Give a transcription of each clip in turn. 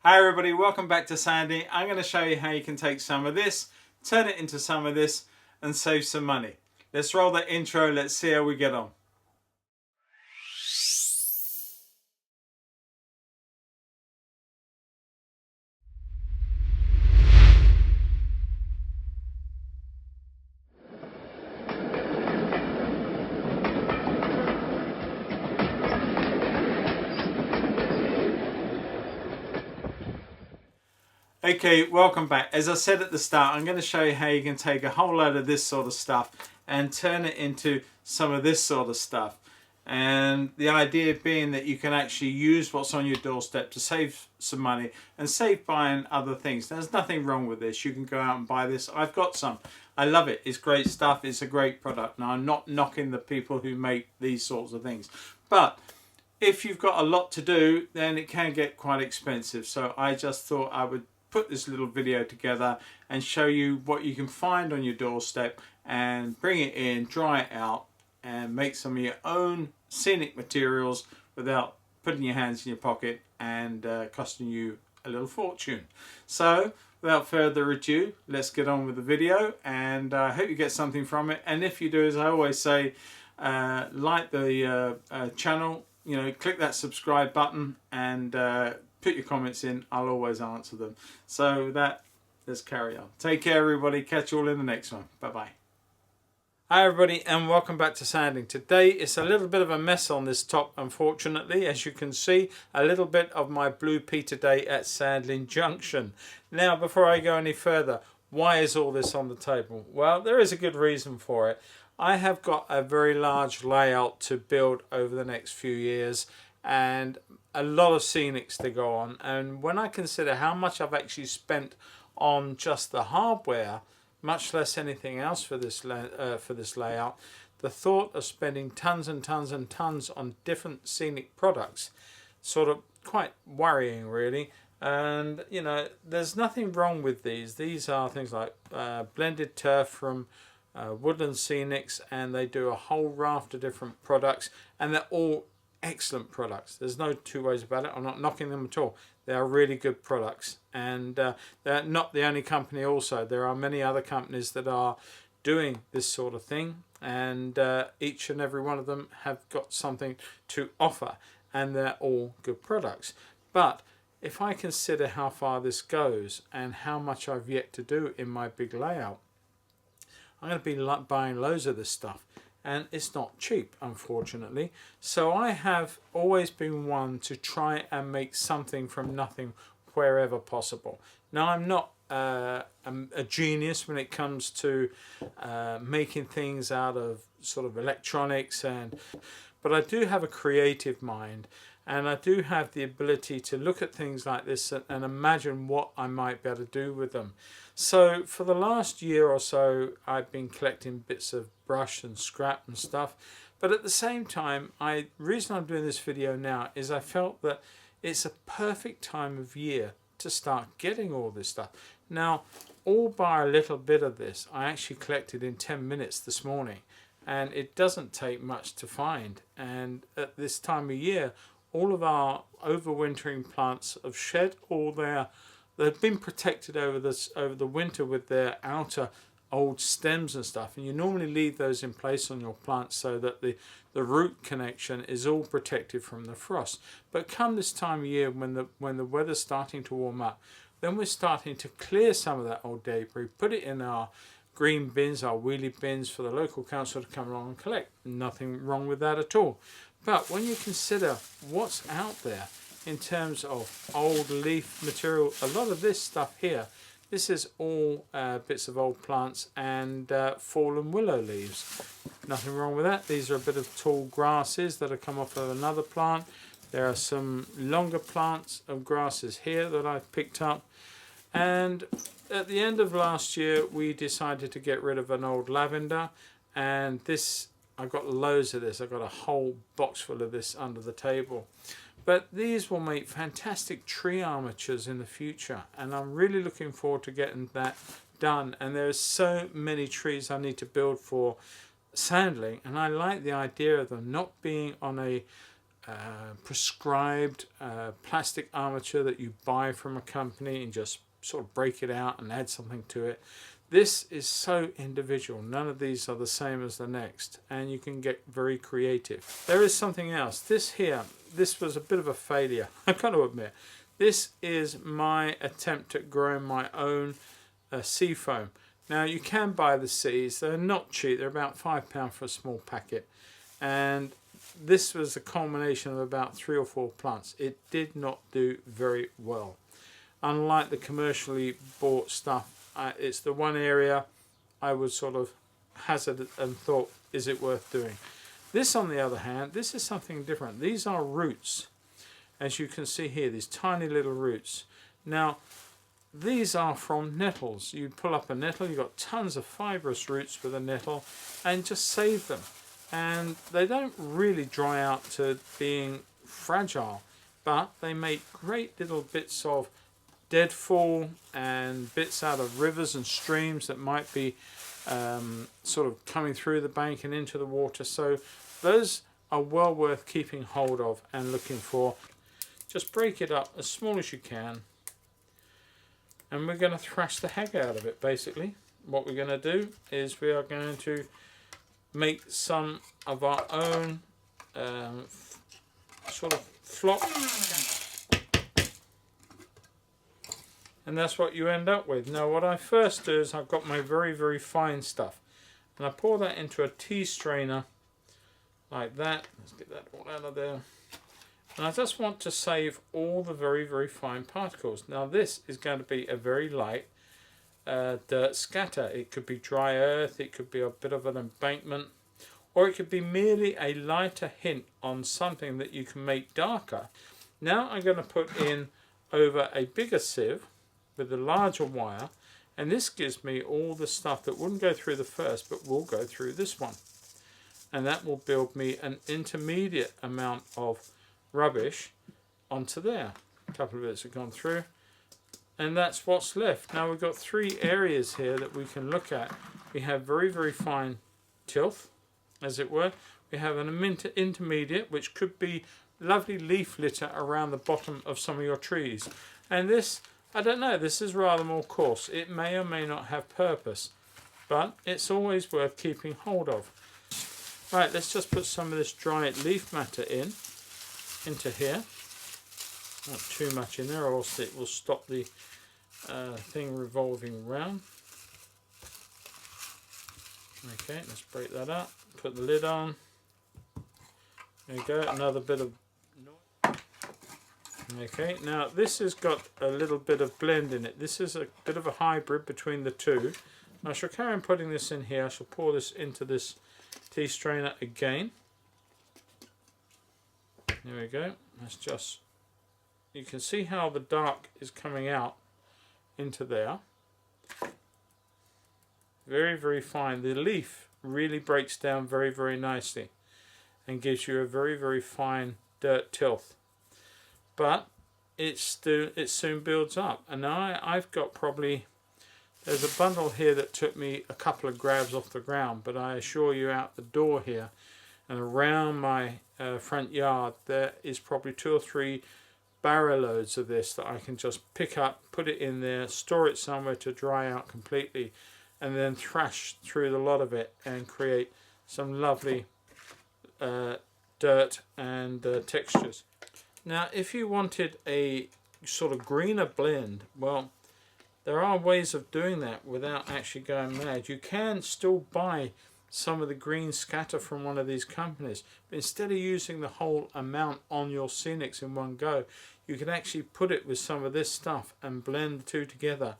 Hi everybody, welcome back to Sandy. I'm going to show you how you can take some of this, turn it into some of this and save some money. Let's roll that intro, let's see how we get on. Okay, welcome back. As I said at the start, I'm going to show you how you can take a whole load of this sort of stuff and turn it into some of this sort of stuff. And the idea being that you can actually use what's on your doorstep to save some money and save buying other things. There's nothing wrong with this. You can go out and buy this. I've got some. I love it. It's great stuff. It's a great product. Now, I'm not knocking the people who make these sorts of things. But if you've got a lot to do, then it can get quite expensive. So I just thought I would put this little video together and show you what you can find on your doorstep and bring it in, dry it out and make some of your own scenic materials without putting your hands in your pocket and costing you a little fortune. So without further ado, let's get on with the video, and I hope you get something from it. And if you do, as I always say, like the channel, you know, click that subscribe button and put your comments in. I'll always answer them. So let's carry on. Take care everybody, catch you all in the next one. Bye bye. Hi everybody and welcome back to Sandling. Today it's a little bit of a mess on this top, unfortunately. As you can see, a little bit of my blue pea today at Sandling Junction. Now before I go any further, why is all this on the table? Well, there is a good reason for it. I have got a very large layout to build over the next few years and a lot of scenics to go on, and when I consider how much I've actually spent on just the hardware, much less anything else for this layout, the thought of spending tons and tons and tons on different scenic products sort of quite worrying really. And you know, there's nothing wrong with these are things like blended turf from Woodland Scenics, and they do a whole raft of different products and they're all excellent products. There's no two ways about it. I'm not knocking them at all. They are really good products, and they're not the only company. Also, there are many other companies that are doing this sort of thing, and each and every one of them have got something to offer, and they're all good products. But if I consider how far this goes and how much I've yet to do in my big layout, I'm going to be buying loads of this stuff. And it's not cheap, unfortunately. So I have always been one to try and make something from nothing wherever possible. Now, I'm not a genius when it comes to making things out of sort of electronics, but I do have a creative mind, and I do have the ability to look at things like this and imagine what I might be able to do with them. So for the last year or so, I've been collecting bits of brush and scrap and stuff. But at the same time, the reason I'm doing this video now is I felt that it's a perfect time of year to start getting all this stuff. Now, all by a little bit of this, I actually collected in 10 minutes this morning. And it doesn't take much to find. And at this time of year, all of our overwintering plants have shed all they've been protected over the winter with their outer old stems and stuff, and you normally leave those in place on your plants so that the root connection is all protected from the frost. But come this time of year, when the weather's starting to warm up, then we're starting to clear some of that old debris, put it in our green bins, our wheelie bins for the local council to come along and collect. Nothing wrong with that at all. But when you consider what's out there in terms of old leaf material, a lot of this stuff here, this is all bits of old plants and fallen willow leaves. Nothing wrong with that. These are a bit of tall grasses that have come off of another plant. There are some longer plants of grasses here that I've picked up. And at the end of last year, we decided to get rid of an old lavender, and this, I got loads of this. I got a whole box full of this under the table. But these will make fantastic tree armatures in the future, and I'm really looking forward to getting that done. And there's so many trees I need to build for Sandling, and I like the idea of them not being on a prescribed plastic armature that you buy from a company and just sort of break it out and add something to it. This is so individual. None of these are the same as the next, and you can get very creative. There is something else. This here, this was a bit of a failure, I've got to admit. This is my attempt at growing my own sea foam. Now you can buy the seeds, they're not cheap, they're about £5 for a small packet, and this was a culmination of about 3 or 4 plants. It did not do very well. Unlike the commercially bought stuff, it's the one area I would sort of hazard and thought, is it worth doing? This, on the other hand, this is something different. These are roots, as you can see here, these tiny little roots. Now, these are from nettles. You pull up a nettle, you've got tons of fibrous roots with a nettle, and just save them. And they don't really dry out to being fragile, but they make great little bits of deadfall and bits out of rivers and streams that might be sort of coming through the bank and into the water. So those are well worth keeping hold of and looking for. Just break it up as small as you can, and we're going to thrash the heck out of it. Basically what we're going to do is we are going to make some of our own sort of flop, and that's what you end up with. Now what I first do is I've got my very fine stuff, and I pour that into a tea strainer like that. Let's get that all out of there. And I just want to save all the very fine particles. Now this is going to be a very light dirt scatter. It could be dry earth, it could be a bit of an embankment, or it could be merely a lighter hint on something that you can make darker. Now I'm going to put in over a bigger sieve with a larger wire, and this gives me all the stuff that wouldn't go through the first but will go through this one, and that will build me an intermediate amount of rubbish onto there. A couple of bits have gone through, and that's what's left. Now we've got 3 areas here that we can look at. We have very fine tilth, as it were. We have an intermediate, which could be lovely leaf litter around the bottom of some of your trees. And this, I don't know, this is rather more coarse. It may or may not have purpose, but it's always worth keeping hold of. Right, let's just put some of this dried leaf matter into here. Not too much in there, or else it will stop the thing revolving round. Okay, let's break that up. Put the lid on. There you go, another bit of. Okay, now this has got a little bit of blend in it. This is a bit of a hybrid between the two. I shall carry on putting this in here. I shall pour this into this tea strainer again. There we go. That's just, you can see how the dark is coming out into there. Very fine. The leaf really breaks down very nicely and gives you a very fine dirt tilth. But it soon builds up. And now I've got probably, there's a bundle here that took me a couple of grabs off the ground, but I assure you out the door here and around my front yard there is probably 2 or 3 barrow loads of this that I can just pick up, put it in there, store it somewhere to dry out completely, and then thrash through the lot of it and create some lovely dirt and textures. Now if you wanted a sort of greener blend, well, there are ways of doing that without actually going mad. You can still buy some of the green scatter from one of these companies, but instead of using the whole amount on your scenics in one go, you can actually put it with some of this stuff and blend the two together,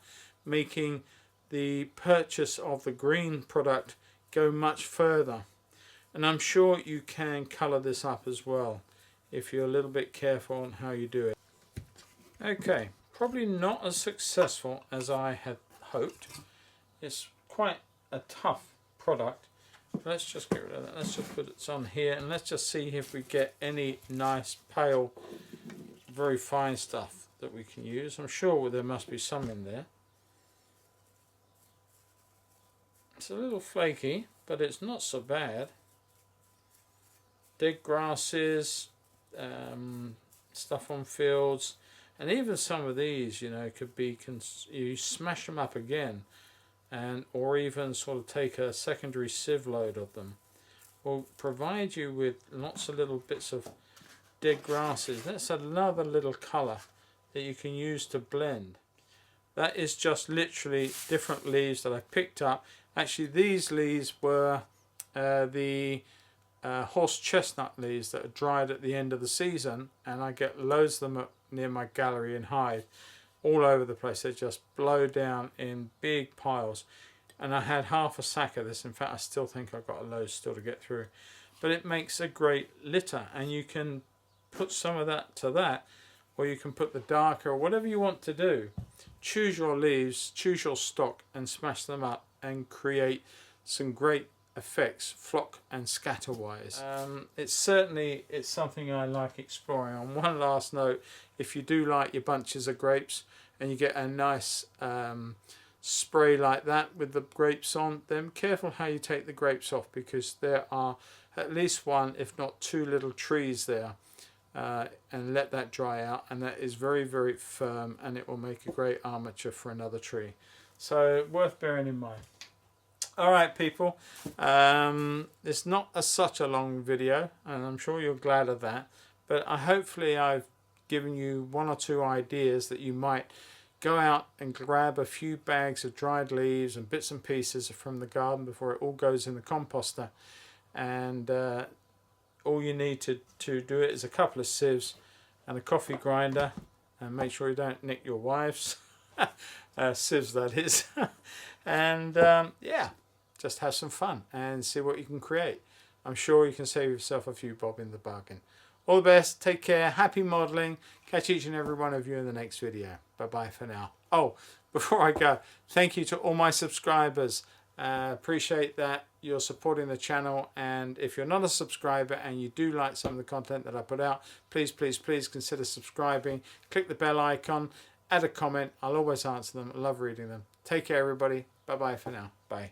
making the purchase of the green product go much further. And I'm sure you can colour this up as well if you're a little bit careful on how you do it. Okay, probably not as successful as I had hoped. It's quite a tough product. Let's just get rid of that. Let's just put it on here and let's just see if we get any nice pale very fine stuff that we can use. I'm sure there must be some in there. It's a little flaky, but it's not so bad. Dead grasses, stuff on fields, and even some of these, you know, could be you smash them up again, and or even sort of take a secondary sieve load of them. Will provide you with lots of little bits of dead grasses. That's another little colour that you can use to blend. That is just literally different leaves that I picked up. Actually, these leaves were the horse chestnut leaves that are dried at the end of the season, and I get loads of them up near my gallery in Hyde, all over the place. They just blow down in big piles, and I had half a sack of this. In fact, I still think I've got a load still to get through, but it makes a great litter, and you can put some of that to that, or you can put the darker, or whatever you want to do. Choose your leaves, choose your stock, and smash them up and create some great effects, flock and scatter wise. It's something I like exploring. On one last note, if you do like your bunches of grapes and you get a nice spray like that with the grapes on, then careful how you take the grapes off, because there are at least one, if not two, little trees there, and let that dry out, and that is very, very firm, and it will make a great armature for another tree. So worth bearing in mind. Alright people, it's not such a long video, and I'm sure you're glad of that, but hopefully I've given you one or two ideas that you might go out and grab a few bags of dried leaves and bits and pieces from the garden before it all goes in the composter, and all you need to do it is a couple of sieves and a coffee grinder, and make sure you don't nick your wife's sieves, that is. And yeah, just have some fun and see what you can create. I'm sure you can save yourself a few bob in the bargain. All the best, take care, happy modelling. Catch each and every one of you in the next video. Bye bye for now. Oh, before I go, thank you to all my subscribers. Appreciate that you're supporting the channel, and if you're not a subscriber and you do like some of the content that I put out, please consider subscribing. Click the bell icon, add a comment. I'll always answer them. I love reading them. Take care everybody. Bye bye for now. Bye.